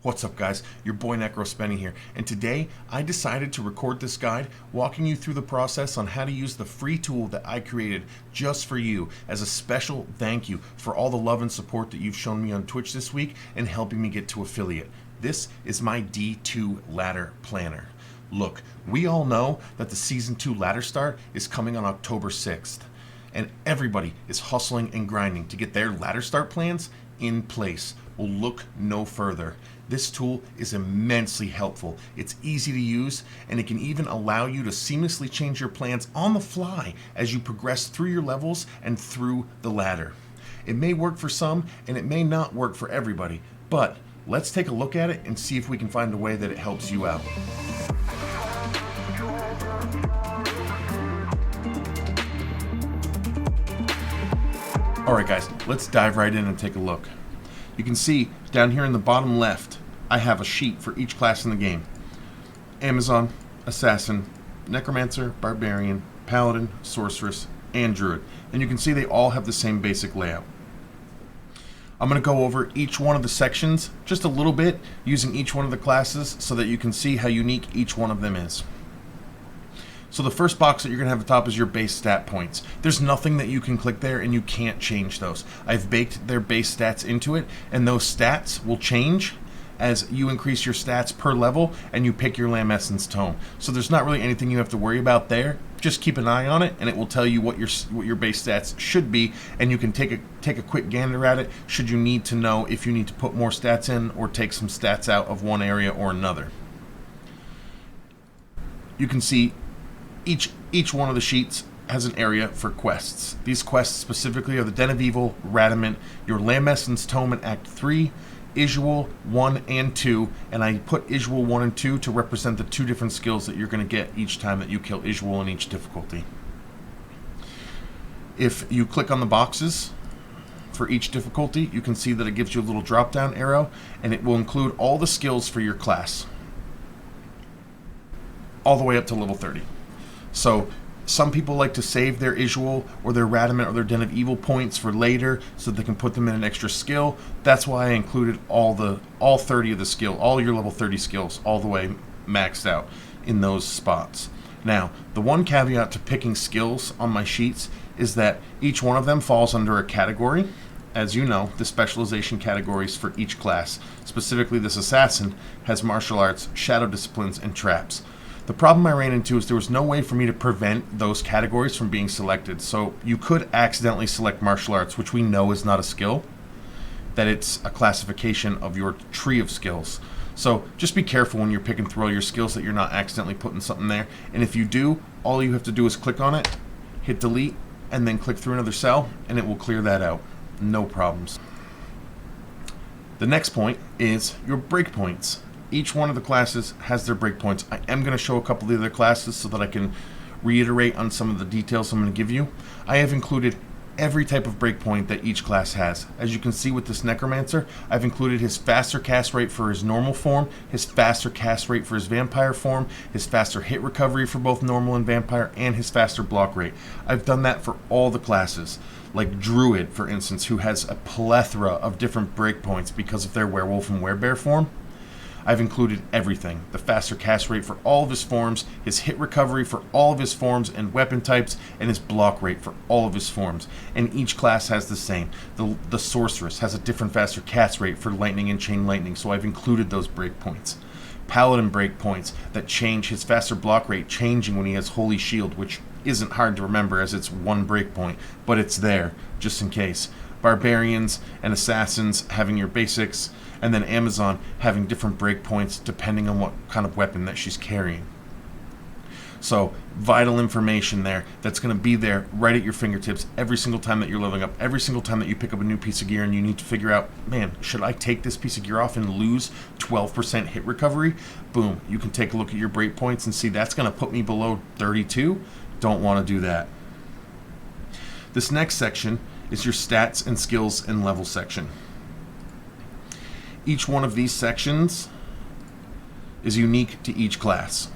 What's up guys, your boy Spenny here, and today I decided to record this guide walking you through the process on how to use the free tool that I created just for you as a special thank you for all the love and support that you've shown me on Twitch this week and helping me get to affiliate. This is my D2 ladder planner. Look, we all know that the Season 2 ladder start is coming on October 6th, and everybody is hustling and grinding to get their ladder start plans in place. Well, look no further. This tool is immensely helpful. It's easy to use, and it can even allow you to seamlessly change your plans on the fly as you progress through your levels and through the ladder. It may work for some, and it may not work for everybody, but let's take a look at it and see if we can find a way that it helps you out. Alright guys, let's dive right in and take a look. You can see down here in the bottom left, I have a sheet for each class in the game. Amazon, Assassin, Necromancer, Barbarian, Paladin, Sorceress, and Druid. And you can see they all have the same basic layout. I'm going to go over each one of the sections just a little bit using each one of the classes so that you can see how unique each one of them is. So the first box that you're going to have at the top is your base stat points. There's nothing that you can click there and you can't change those. I've baked their base stats into it, and those stats will change as you increase your stats per level and you pick your Lamb Essence tome. So there's not really anything you have to worry about there. Just keep an eye on it and it will tell you what your base stats should be, and you can take a quick gander at it should you need to know if you need to put more stats in or take some stats out of one area or another. You can see each one of the sheets has an area for quests. These quests specifically are the Den of Evil, Radamant, your Lamb Essence Tome in Act 3, Isual 1 and 2, and I put Isual 1 and 2 to represent the two different skills that you're going to get each time that you kill Isual in each difficulty. If you click on the boxes for each difficulty, you can see that it gives you a little drop down arrow, and it will include all the skills for your class all the way up to level 30. So some people like to save their Isual or their Radamant or their Den of Evil points for later so they can put them in an extra skill. That's why I included all 30 of the skill, all your level 30 skills, all the way maxed out in those spots. Now, the one caveat to picking skills on my sheets is that each one of them falls under a category. As you know, the specialization categories for each class, specifically this Assassin, has martial arts, shadow disciplines, and traps. The problem I ran into is there was no way for me to prevent those categories from being selected. So you could accidentally select martial arts, which we know is not a skill, that it's a classification of your tree of skills. So just be careful when you're picking through all your skills that you're not accidentally putting something there. And if you do, all you have to do is click on it, hit delete, and then click through another cell, and it will clear that out. No problems. The next point is your breakpoints. Each one of the classes has their breakpoints. I am going to show a couple of the other classes so that I can reiterate on some of the details I'm going to give you. I have included every type of breakpoint that each class has. As you can see with this Necromancer, I've included his faster cast rate for his normal form, his faster cast rate for his vampire form, his faster hit recovery for both normal and vampire, and his faster block rate. I've done that for all the classes. Like Druid, for instance, who has a plethora of different breakpoints because of their werewolf and werebear form. I've included everything. The faster cast rate for all of his forms, his hit recovery for all of his forms and weapon types, and his block rate for all of his forms. And each class has the same. The Sorceress has a different faster cast rate for lightning and chain lightning, so I've included those breakpoints. Paladin breakpoints that change his faster block rate, changing when he has Holy Shield, which isn't hard to remember as it's one breakpoint, but it's there, just in case. Barbarians and Assassins having your basics, and then Amazon having different breakpoints depending on what kind of weapon that she's carrying. So, vital information there that's going to be there right at your fingertips every single time that you're leveling up, every single time that you pick up a new piece of gear and you need to figure out, man, should I take this piece of gear off and lose 12% hit recovery? Boom, you can take a look at your breakpoints and see that's going to put me below 32. Don't want to do that. This next section is your stats and skills and level section. Each one of these sections is unique to each class.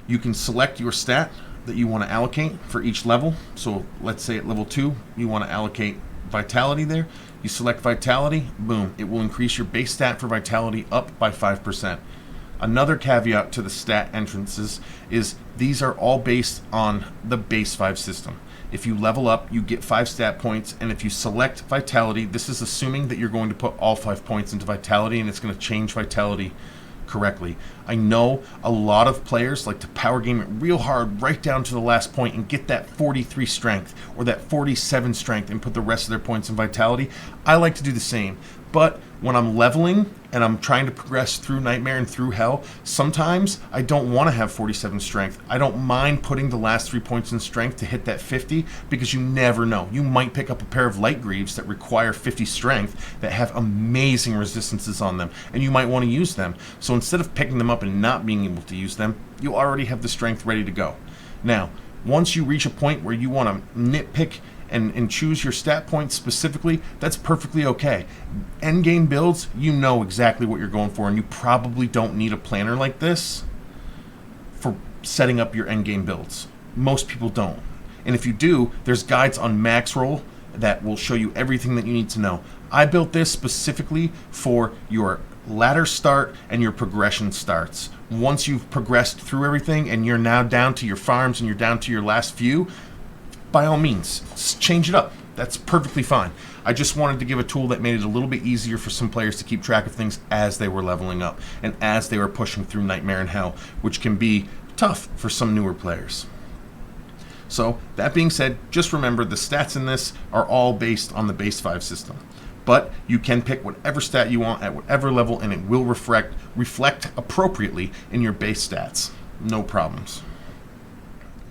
You can select your stat that you want to allocate for each level. So let's say at level 2 you want to allocate vitality there. You select Vitality, boom, it will increase your base stat for Vitality up by 5%. Another caveat to the stat entrances is these are all based on the base 5 system. If you level up, you get 5 stat points, and if you select Vitality, this is assuming that you're going to put all 5 points into Vitality, and it's going to change Vitality correctly. I know a lot of players like to power game it real hard right down to the last point and get that 43 strength or that 47 strength and put the rest of their points in Vitality. I like to do the same, but when I'm leveling and I'm trying to progress through Nightmare and through Hell, sometimes I don't want to have 47 strength. I don't mind putting the last 3 points in strength to hit that 50, because you never know. You might pick up a pair of Light Greaves that require 50 strength that have amazing resistances on them, and you might want to use them. So instead of picking them up and not being able to use them, you already have the strength ready to go. Now, once you reach a point where you want to nitpick and choose your stat points specifically, that's perfectly okay. Endgame builds, you know exactly what you're going for, and you probably don't need a planner like this for setting up your endgame builds. Most people don't. And if you do, there's guides on Max Roll that will show you everything that you need to know. I built this specifically for your ladder start and your progression starts. Once you've progressed through everything and you're now down to your farms and you're down to your last few, by all means, change it up. That's perfectly fine. I just wanted to give a tool that made it a little bit easier for some players to keep track of things as they were leveling up and as they were pushing through Nightmare and Hell, which can be tough for some newer players. So, that being said, just remember the stats in this are all based on the base 5 system. But you can pick whatever stat you want at whatever level, and it will reflect appropriately in your base stats. No problems.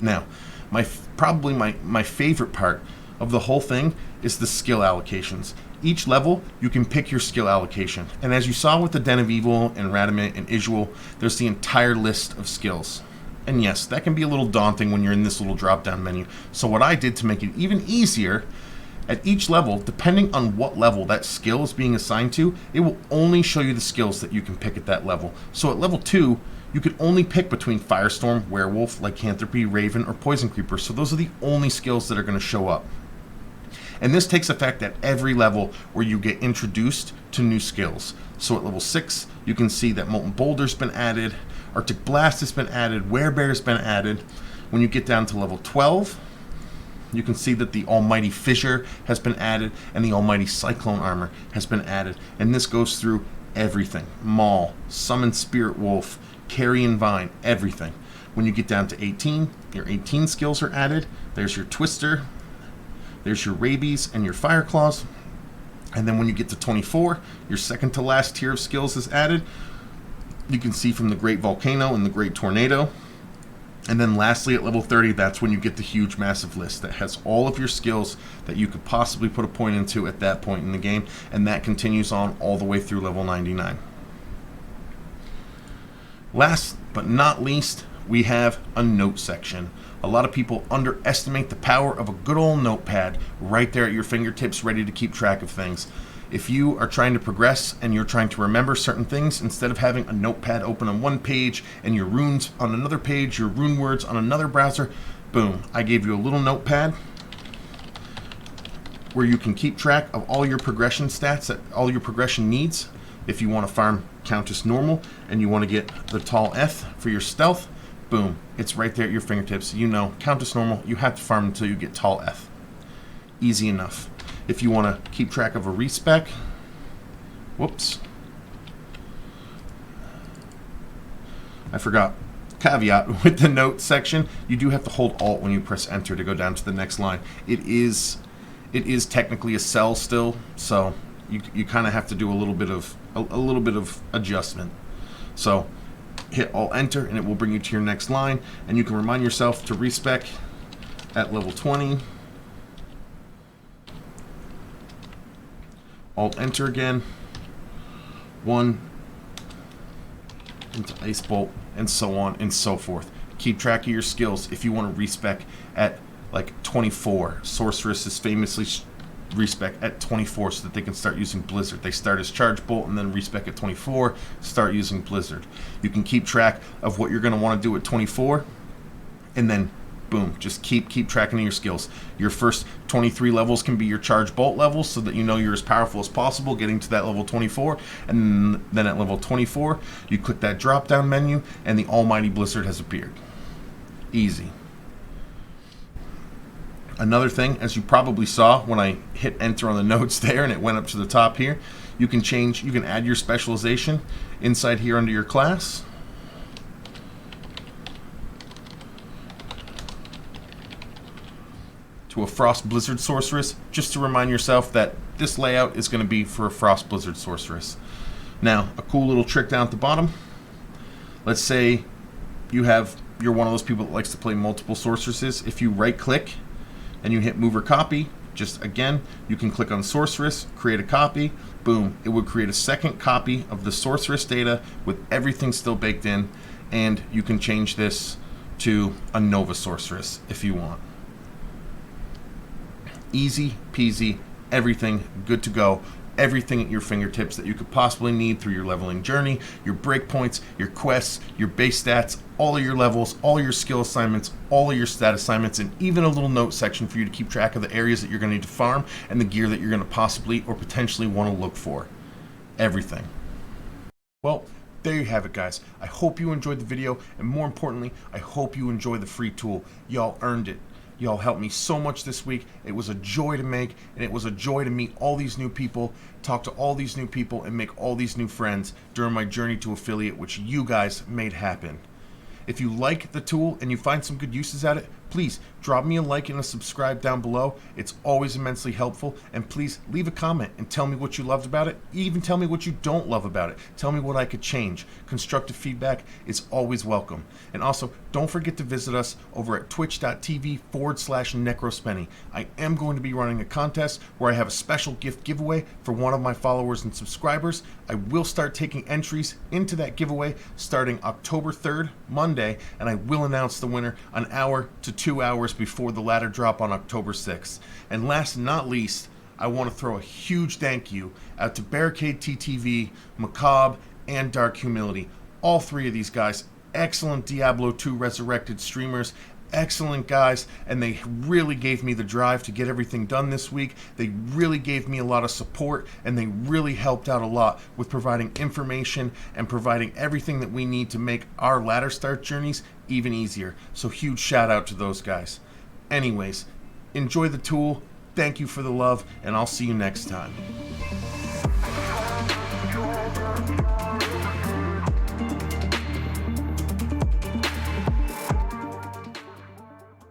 Now, probably my favorite part of the whole thing is the skill allocations. Each level, you can pick your skill allocation. And as you saw with the Den of Evil and Radamant and Isual, there's the entire list of skills. And yes, that can be a little daunting when you're in this little drop-down menu. So what I did to make it even easier, at each level, depending on what level that skill is being assigned to, it will only show you the skills that you can pick at that level. So at level 2, you could only pick between Firestorm, Werewolf, Lycanthropy, Raven, or Poison Creeper. So those are the only skills that are going to show up. And this takes effect at every level where you get introduced to new skills. So at level 6, you can see that Molten Boulder's been added, Arctic Blast has been added, Werebear's been added. When you get down to level 12, you can see that the Almighty Fissure has been added and the Almighty Cyclone Armor has been added. And this goes through everything. Maul, Summon Spirit Wolf, Carrion Vine, everything. When you get down to 18, your 18 skills are added. There's your Twister, there's your Rabies and your Fire Claws. And then when you get to 24, your second to last tier of skills is added. You can see from the Great Volcano and the Great Tornado. And then lastly, at level 30, that's when you get the huge, massive list that has all of your skills that you could possibly put a point into at that point in the game. And that continues on all the way through level 99. Last but not least, we have a note section. A lot of people underestimate the power of a good old notepad right there at your fingertips, ready to keep track of things. If you are trying to progress and you're trying to remember certain things, instead of having a notepad open on one page and your runes on another page, your rune words on another browser, boom, I gave you a little notepad where you can keep track of all your progression stats, all your progression needs. If you want to farm Countess Normal and you want to get the Tall Eth for your stealth, boom, it's right there at your fingertips. You know, Countess Normal, you have to farm until you get Tall Eth. Easy enough. If you want to keep track of a respec, whoops, I forgot. Caveat with the note section, you do have to hold Alt when you press Enter to go down to the next line. It is technically a cell still, so you kind of have to do a little bit of adjustment. So hit Alt Enter and it will bring you to your next line, and you can remind yourself to respec at level 20. Alt Enter again. 1 into Ice Bolt, and so on and so forth. Keep track of your skills. If you want to respec at like 24, Sorceress is famously respec at 24 so that they can start using Blizzard. They start as Charge Bolt and then respec at 24, start using Blizzard. You can keep track of what you're going to want to do at 24 and then Boom, just keep tracking your skills. Your first 23 levels can be your charge bolt levels, so that you know you're as powerful as possible, getting to that level 24. And then at level 24, you click that drop down menu and the almighty blizzard has appeared. Easy. Another thing, as you probably saw when I hit enter on the notes there and it went up to the top here, you can add your specialization inside here under your class. To a Frost Blizzard Sorceress, just to remind yourself that this layout is going to be for a Frost Blizzard Sorceress. Now, a cool little trick down at the bottom. Let's say you're one of those people that likes to play multiple sorceresses. If you right click and you hit move or copy, just again, you can click on Sorceress, create a copy, boom, it would create a second copy of the Sorceress data with everything still baked in, and you can change this to a Nova Sorceress if you want. Easy peasy, everything good to go, everything at your fingertips that you could possibly need through your leveling journey, your breakpoints, your quests, your base stats, all of your levels, all of your skill assignments, all of your stat assignments, and even a little note section for you to keep track of the areas that you're going to need to farm and the gear that you're going to possibly or potentially want to look for. Everything. Well, there you have it, guys. I hope you enjoyed the video, and more importantly, I hope you enjoy the free tool. Y'all earned it. Y'all helped me so much this week. It was a joy to make, and it was a joy to meet all these new people, talk to all these new people, and make all these new friends during my journey to affiliate, which you guys made happen. If you like the tool and you find some good uses at it, please drop me a like and a subscribe down below. It's always immensely helpful. And please leave a comment and tell me what you loved about it. Even tell me what you don't love about it. Tell me what I could change. Constructive feedback is always welcome. And also, don't forget to visit us over at twitch.tv/NecroSpenny. I am going to be running a contest where I have a special gift giveaway for one of my followers and subscribers. I will start taking entries into that giveaway starting October 3rd, Monday, and I will announce the winner an hour to 2 hours before the ladder drop on October 6th. And last but not least, I want to throw a huge thank you out to Barricade TTV, Macabre, and Dark Humility. All three of these guys, excellent Diablo 2 Resurrected streamers, excellent guys, and they really gave me the drive to get everything done this week. They really gave me a lot of support, and they really helped out a lot with providing information and providing everything that we need to make our ladder start journeys even easier. So huge shout out to those guys. Anyways, enjoy the tool. Thank you for the love, and I'll see you next time.